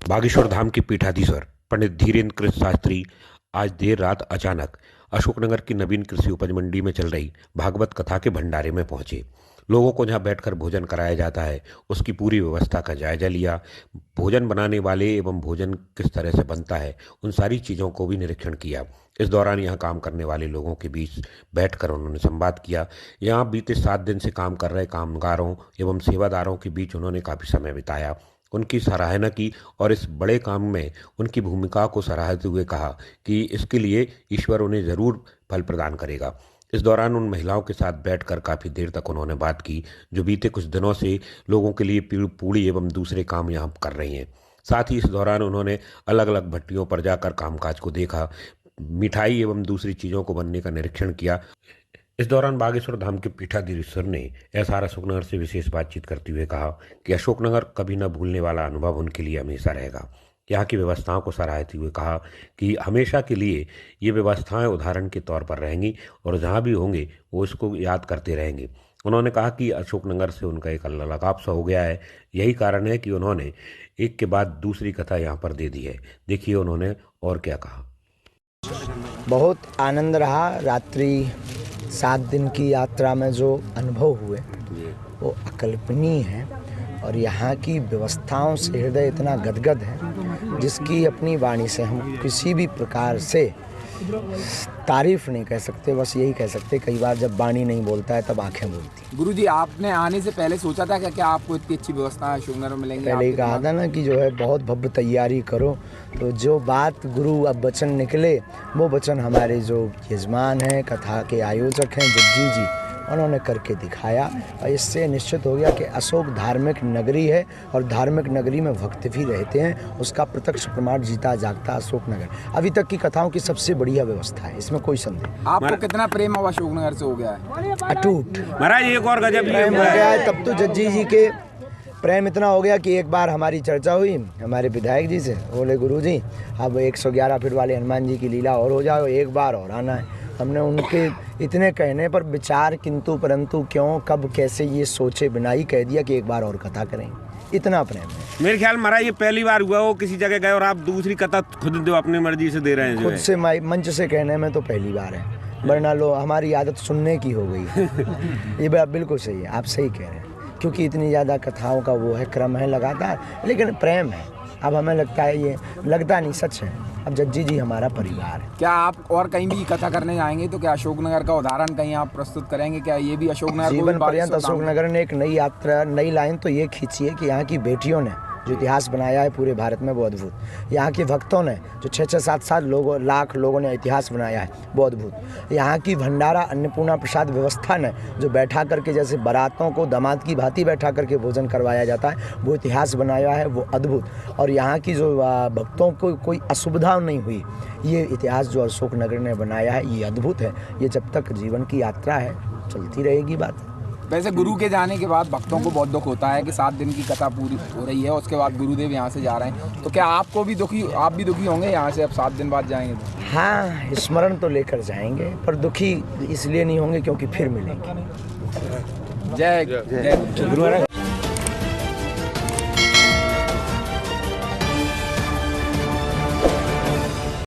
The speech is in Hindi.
बागेश्वर धाम के पीठाधीश्वर पंडित धीरेन्द्र कृष्ण शास्त्री आज देर रात अचानक अशोकनगर की नवीन कृषि उपज मंडी में चल रही भागवत कथा के भंडारे में पहुंचे। लोगों को जहां बैठकर भोजन कराया जाता है उसकी पूरी व्यवस्था का जायजा लिया। भोजन बनाने वाले एवं भोजन किस तरह से बनता है उन सारी चीज़ों को भी निरीक्षण किया। इस दौरान यहां काम करने वाले लोगों के बीच बैठकर उन्होंने संवाद किया। यहां बीते 7 दिन से काम कर रहे कामगारों एवं सेवादारों के बीच उन्होंने काफ़ी समय बिताया, उनकी सराहना की और इस बड़े काम में उनकी भूमिका को सराहते हुए कहा कि इसके लिए ईश्वर उन्हें ज़रूर फल प्रदान करेगा। इस दौरान उन महिलाओं के साथ बैठकर काफ़ी देर तक उन्होंने बात की जो बीते कुछ दिनों से लोगों के लिए पूड़ी एवं दूसरे काम यहाँ कर रही हैं। साथ ही इस दौरान उन्होंने अलग अलग भट्टियों पर जाकर कामकाज को देखा, मिठाई एवं दूसरी चीज़ों को बनने का निरीक्षण किया। इस दौरान बागेश्वर धाम के पीठाधीश्वर ने एसआर अशोकनगर से विशेष बातचीत करते हुए कहा कि अशोकनगर कभी न भूलने वाला अनुभव उनके लिए हमेशा रहेगा। यहाँ की व्यवस्थाओं को सराहते हुए कहा कि हमेशा के लिए ये व्यवस्थाएं उदाहरण के तौर पर रहेंगी और जहाँ भी होंगे वो इसको याद करते रहेंगे। उन्होंने कहा कि अशोकनगर से उनका एक लगाव सा हो गया है, यही कारण है कि उन्होंने एक के बाद दूसरी कथा यहाँ पर दे दी है। देखिए उन्होंने और क्या कहा। बहुत आनंद रहा। रात्रि 7 दिन की यात्रा में जो अनुभव हुए वो अकल्पनीय है और यहाँ की व्यवस्थाओं से हृदय इतना गदगद है जिसकी अपनी वाणी से हम किसी भी प्रकार से तारीफ नहीं कह सकते। बस यही कह सकते कई बार जब वाणी नहीं बोलता है तब आंखें बोलती। गुरुजी, आपने आने से पहले सोचा था क्या आपको इतनी अच्छी व्यवस्था अशोकनगर में मिलेंगी? पहले ही कहा था ना कि जो है बहुत भव्य तैयारी करो। तो जो बात गुरु अब वचन निकले वो वचन हमारे जो यजमान हैं, कथा के आयोजक हैं जज्जी जी, उन्होंने करके दिखाया और इससे निश्चित हो गया कि अशोक धार्मिक नगरी है और धार्मिक नगरी में भक्त भी रहते हैं। उसका प्रत्यक्ष प्रमाण जीता जागता अशोकनगर अभी तक की कथाओं की सबसे बढ़िया व्यवस्था है, इसमें कोई संदेह। आपको कितना प्रेम अब अशोकनगर से हो गया है? अटूट महाराज एक और गजब प्रेम हो गया है। तब तो जज्जी जी के प्रेम इतना हो गया कि एक बार हमारी चर्चा हुई हमारे विधायक जी से, बोले गुरु जी अब 111 फीट वाले हनुमान जी की लीला और हो जाओ, एक बार और आना है। हमने उनके इतने कहने पर विचार किंतु परंतु क्यों कब कैसे ये सोचे बिना ही कह दिया कि एक बार और कथा करेंगे। इतना प्रेम है। मेरे ख्याल महाराज ये पहली बार हुआ हो किसी जगह गए और आप दूसरी कथा खुद दो अपनी मर्जी से दे रहे हैं। खुद से मंच से कहने में तो पहली बार है, वरना लो हमारी आदत सुनने की हो गई है। ये बात बिल्कुल सही है, आप सही कह रहे हैं, क्योंकि इतनी ज़्यादा कथाओं का वो है क्रम है लगातार, लेकिन प्रेम है। अब हमें लगता है ये लगता नहीं सच है, अब जज्जी जी हमारा परिवार है। क्या आप और कहीं भी कथा करने जाएंगे तो क्या अशोकनगर का उदाहरण कहीं आप प्रस्तुत करेंगे? क्या ये भी अशोकनगर जीवन पर्यंत अशोकनगर ने एक नई यात्रा, नई लाइन तो ये खींची है कि यहाँ की बेटियों ने जो इतिहास बनाया है पूरे भारत में वो अद्भुत। यहाँ के भक्तों ने जो 6-6, 7-7 लाख लोगों ने इतिहास बनाया है वो अद्भुत। यहाँ की भंडारा अन्नपूर्णा प्रसाद व्यवस्था ने जो बैठा करके जैसे बारातों को दामाद की भांति बैठा करके भोजन करवाया जाता है वो इतिहास बनाया है वो अद्भुत। और यहाँ की जो भक्तों को कोई असुविधा नहीं हुई, ये इतिहास जो अशोकनगर ने बनाया है ये अद्भुत है। ये जब तक जीवन की यात्रा है चलती रहेगी बात। वैसे गुरु के जाने के बाद भक्तों को बहुत दुख होता है कि 7 दिन की कथा पूरी हो रही है, उसके बाद गुरुदेव यहाँ से जा रहे हैं, तो क्या आपको भी आप भी दुखी होंगे यहाँ से अब 7 दिन बाद जाएंगे तो? हाँ, स्मरण तो लेकर जाएंगे पर दुखी इसलिए नहीं होंगे क्योंकि फिर मिलेंगे। जय गुरु।